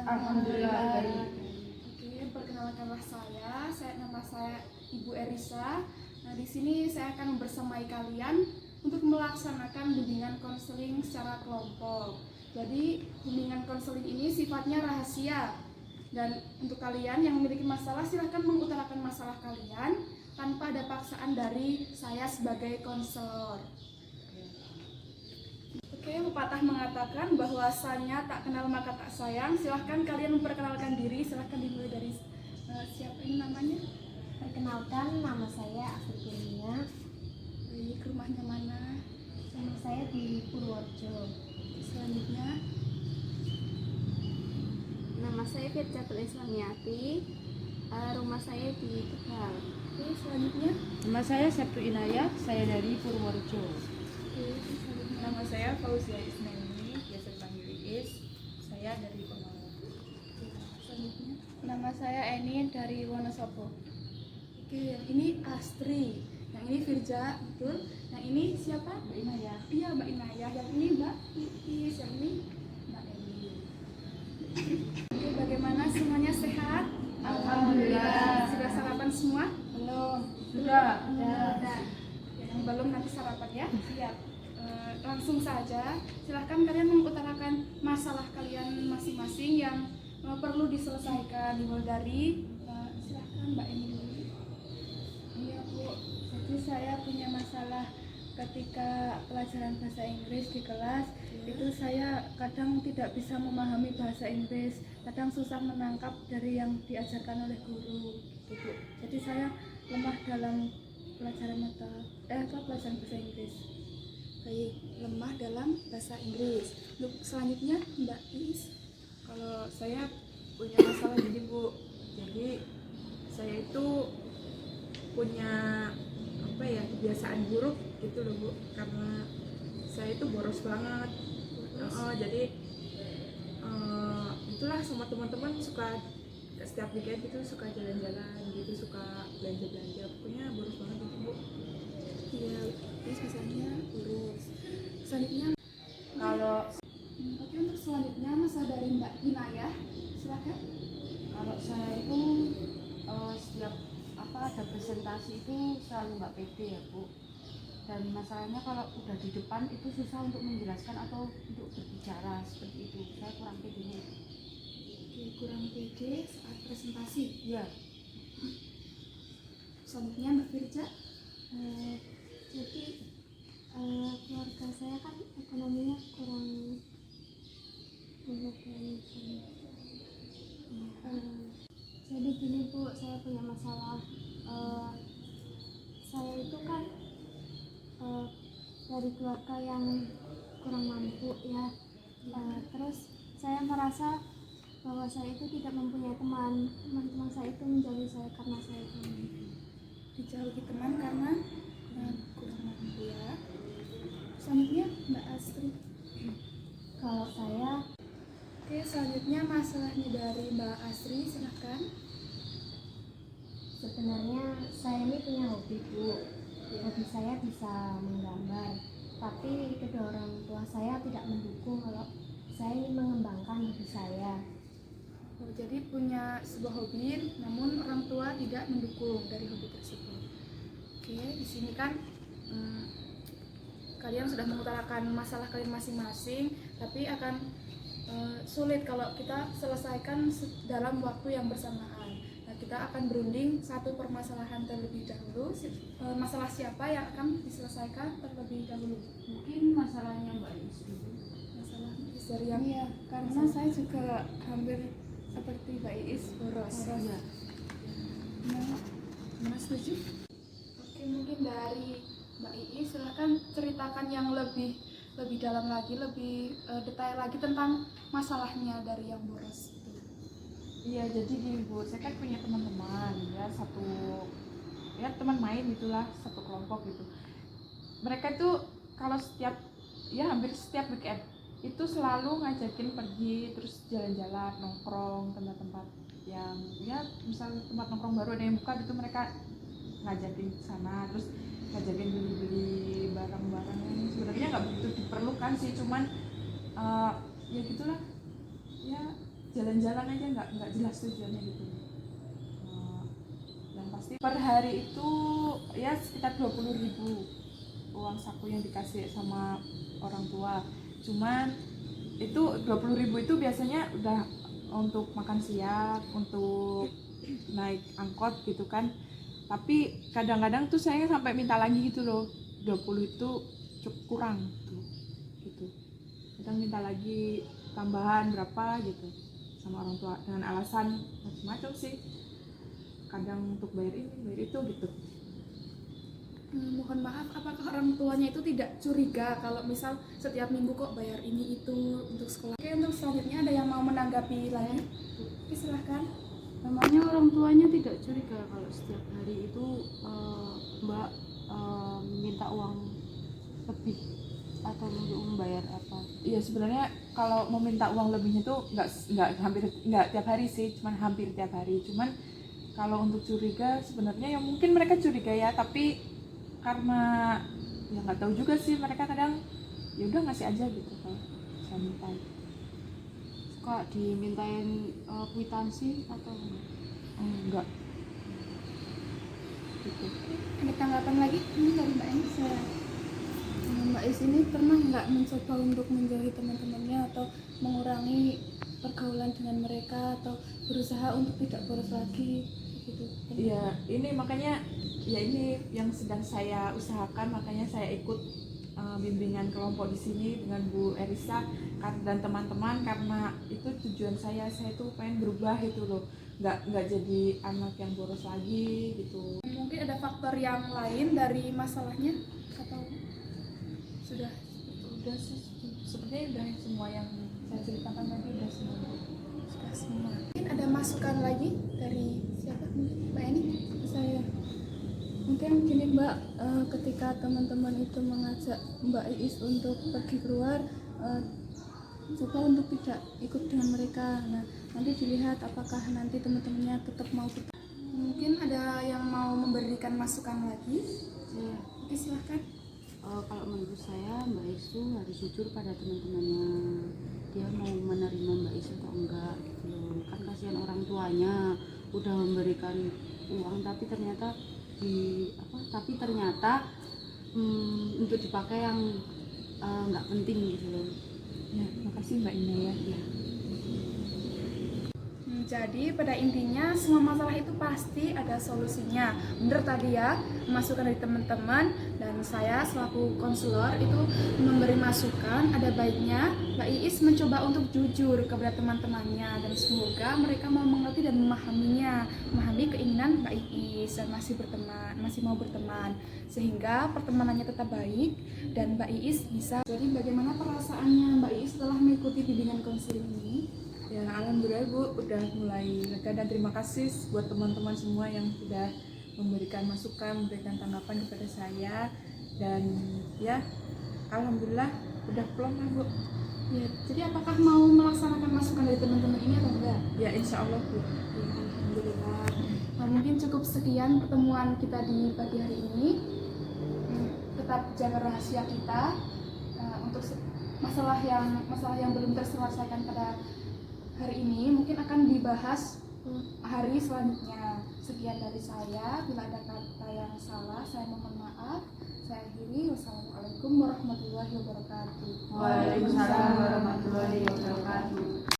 Alhamdulillah baik. Oke, perkenalkanlah nama saya Ibu Erisa. Nah, di sini saya akan membersamai kalian untuk melaksanakan bimbingan konseling secara kelompok. Jadi, bimbingan konseling ini sifatnya rahasia. Dan untuk kalian yang memiliki masalah, silahkan mengutarakan masalah kalian tanpa ada paksaan dari saya sebagai konselor. Oke, pepatah mengatakan bahwasanya tak kenal maka tak sayang. Silahkan kalian memperkenalkan diri. Silahkan dimulai dari siapa ini namanya? Perkenalkan, nama saya Astrid Kurnia. Baik, rumahnya mana? Rumah saya di Purworejo. Selanjutnya, Nama saya Firjatul Islamiati. Rumah saya di Tegal. oke, selanjutnya. Nama saya Septu Inayah, saya dari Purworejo. Oke, selanjutnya. Nama saya Fauzia Ismaili, biasa dipanggil Iis. Saya dari Pemalang. Selanjutnya. Nama saya Eni dari Wonosobo. Oke, yang ini Astri, yang ini Firja, betul. Yang ini siapa? Mbak Inayah. Iya, Mbak Inayah. Yang ini Mbak Iis, yang ini Mbak Eni. Oke, bagaimana semuanya sehat? Alhamdulillah. Sudah sarapan semua? Belum. Sudah. Yang belum nanti sarapan ya. Siap. Langsung saja, silahkan kalian mengutarakan masalah kalian masing-masing yang perlu diselesaikan. Dimulai dari silahkan Mbak Eni dulu. Iya Bu, jadi saya punya masalah ketika pelajaran bahasa Inggris di kelas. Itu saya kadang tidak bisa memahami bahasa Inggris, kadang susah menangkap dari yang diajarkan oleh guru gitu. Jadi saya lemah dalam pelajaran pelajaran bahasa Inggris. Baik, lemah dalam bahasa Inggris. Untuk selanjutnya Mbak Iis. Kalau saya punya masalah gini Bu, jadi saya itu punya kebiasaan buruk gitu loh Bu, karena saya itu boros banget. Jadi itulah sama teman-teman suka setiap weekend itu suka jalan-jalan gitu, suka belanja-belanja, pokoknya boros banget gitu Bu. Iya, Iis misalnya urus. Selanjutnya Kalau oke, untuk selanjutnya masalah dari Mbak Inayah. Silakan. kalau saya itu setiap ada presentasi itu selalu nggak pede ya Bu. Dan masalahnya kalau udah di depan itu susah untuk menjelaskan atau untuk berbicara seperti itu. Saya kurang pedenya. Oke, kurang pede saat presentasi. Iya. Selanjutnya Mbak Firja. Jadi keluarga saya kan ekonominya kurang memadai. Jadi gini Bu, saya punya masalah. Saya itu kan dari keluarga yang kurang mampu ya. Terus saya merasa bahwa saya itu tidak mempunyai teman. Teman-teman saya itu menjauhi saya karena saya kurang mampu. Dijauhi teman karena kurang mampu ya. Selanjutnya Mbak Astrid. Kalau saya Oke, selanjutnya masalahnya dari Mbak Astri, silakan. sebenarnya saya ini punya hobi Bu. Hobi saya bisa menggambar, tapi kedua orang tua saya tidak mendukung kalau saya ingin mengembangkan hobi saya. Oh, jadi punya sebuah hobi, namun orang tua tidak mendukung dari hobi tersebut. Oke, di sini kan kalian sudah mengutarakan masalah kalian masing-masing, tapi akan sulit kalau kita selesaikan dalam waktu yang bersamaan. Nah, kita akan berunding satu permasalahan terlebih dahulu. Masalah siapa yang akan diselesaikan terlebih dahulu? Mungkin masalahnya Mbak Iis dulu. Masalah dari yang Iya, karena saya juga hampir seperti Mbak Iis boros. Iya. Mas setuju? Oke, mungkin dari Mbak Iis silahkan ceritakan yang lebih dalam lagi, lebih detail lagi tentang masalahnya dari yang boros itu. Iya, jadi gini Bu, saya kan punya teman-teman ya, teman main gitulah, satu kelompok gitu. Mereka itu kalau hampir setiap weekend itu selalu ngajakin pergi, terus jalan-jalan, nongkrong, tempat-tempat yang misal tempat nongkrong baru ada yang buka gitu, mereka ngajakin ke sana, terus ngajakin beli-beli barang-barang yang sebenarnya nggak begitu diperlukan sih, cuman ya gitulah ya. jalan-jalan aja nggak jelas tujuannya gitu. Yang pasti per hari itu ya sekitar 20.000 uang saku yang dikasih sama orang tua. Cuman itu 20.000 itu biasanya udah untuk makan siang, untuk naik angkot gitu kan. Tapi kadang-kadang tuh saya sampai minta lagi gitu loh, 20 itu cukup kurang tuh gitu. Kadang minta lagi tambahan berapa gitu sama orang tua dengan alasan macam-macam sih. Kadang untuk bayar ini, bayar itu gitu. Mohon maaf, apakah orang tuanya itu tidak curiga kalau misal setiap minggu kok bayar ini itu untuk sekolah? Oke, untuk selanjutnya ada yang mau menanggapi lagi? Oke, silahkan. Namanya orang tuanya tidak curiga kalau setiap hari itu Mbak minta uang lebih atau untuk membayar apa? Iya sebenarnya kalau mau minta uang lebihnya tuh nggak tiap hari sih, cuman hampir tiap hari. Cuman kalau untuk curiga sebenarnya ya mungkin mereka curiga ya, tapi karena ya nggak tahu juga sih, mereka kadang ya udah ngasih aja gitu kalau saya minta. Suka dimintain kwitansi atau Enggak gitu. Ada tanggapan lagi? Ini dari Mbak Enis. Mbak Is ini pernah nggak mencoba untuk menjauhi teman-temannya atau mengurangi pergaulan dengan mereka atau berusaha untuk tidak boros lagi gitu? Ya ini makanya ya ini yang sedang saya usahakan, makanya saya ikut bimbingan kelompok di sini dengan Bu Erisa dan teman-teman, karena itu tujuan saya tuh pengen berubah gitu loh, nggak jadi anak yang boros lagi gitu. Mungkin ada faktor yang lain dari masalahnya atau sudah? Udah sih sepertinya udah semua yang saya ceritakan tadi udah semua. Mungkin ada masukan lagi dari siapa? Mbak Eni? Saya mungkin gini Mbak, ketika teman-teman itu mengajak Mbak Iis untuk pergi keluar, coba untuk tidak ikut dengan mereka. Nah, nanti dilihat apakah nanti teman-temannya tetap mau ikut. Mungkin ada yang mau memberikan masukan lagi? Saya, Oke, silahkan. kalau menurut saya Mbak Iis itu harus jujur pada teman-temannya. Dia mau menerima Mbak Iis atau enggak gitu loh. Kan kasihan orang tuanya udah memberikan uang tapi ternyata untuk dipakai yang nggak penting gitu loh. Ya, makasih Mbak Ina ya. Jadi pada intinya semua masalah itu pasti ada solusinya. Bener tadi ya, masukan dari teman-teman dan saya selaku konselor itu memberi masukan. Ada baiknya Mbak Iis mencoba untuk jujur kepada teman-temannya dan semoga mereka mau mengerti dan memahami keinginan Mbak Iis dan masih mau berteman sehingga pertemanannya tetap baik dan Mbak Iis bisa. Jadi bagaimana perasaannya Mbak Iis setelah mengikuti bimbingan konseling ini? Ya alhamdulillah Bu, udah mulai lega dan terima kasih buat teman-teman semua yang sudah memberikan masukan, memberikan tanggapan kepada saya, dan ya alhamdulillah udah plong lah Bu. Ya, jadi apakah mau melaksanakan masukan dari teman-teman ini atau enggak? Ya insya Allah Bu. Ya, alhamdulillah. Nah, mungkin cukup sekian pertemuan kita di pagi hari ini. Tetap jaga rahasia kita untuk masalah yang belum terselesaikan pada hari ini mungkin akan dibahas hari selanjutnya. Sekian dari saya. Bila ada kata yang salah, saya mohon maaf. Saya akhiri. Wassalamualaikum warahmatullahi wabarakatuh. Waalaikumsalam warahmatullahi wabarakatuh.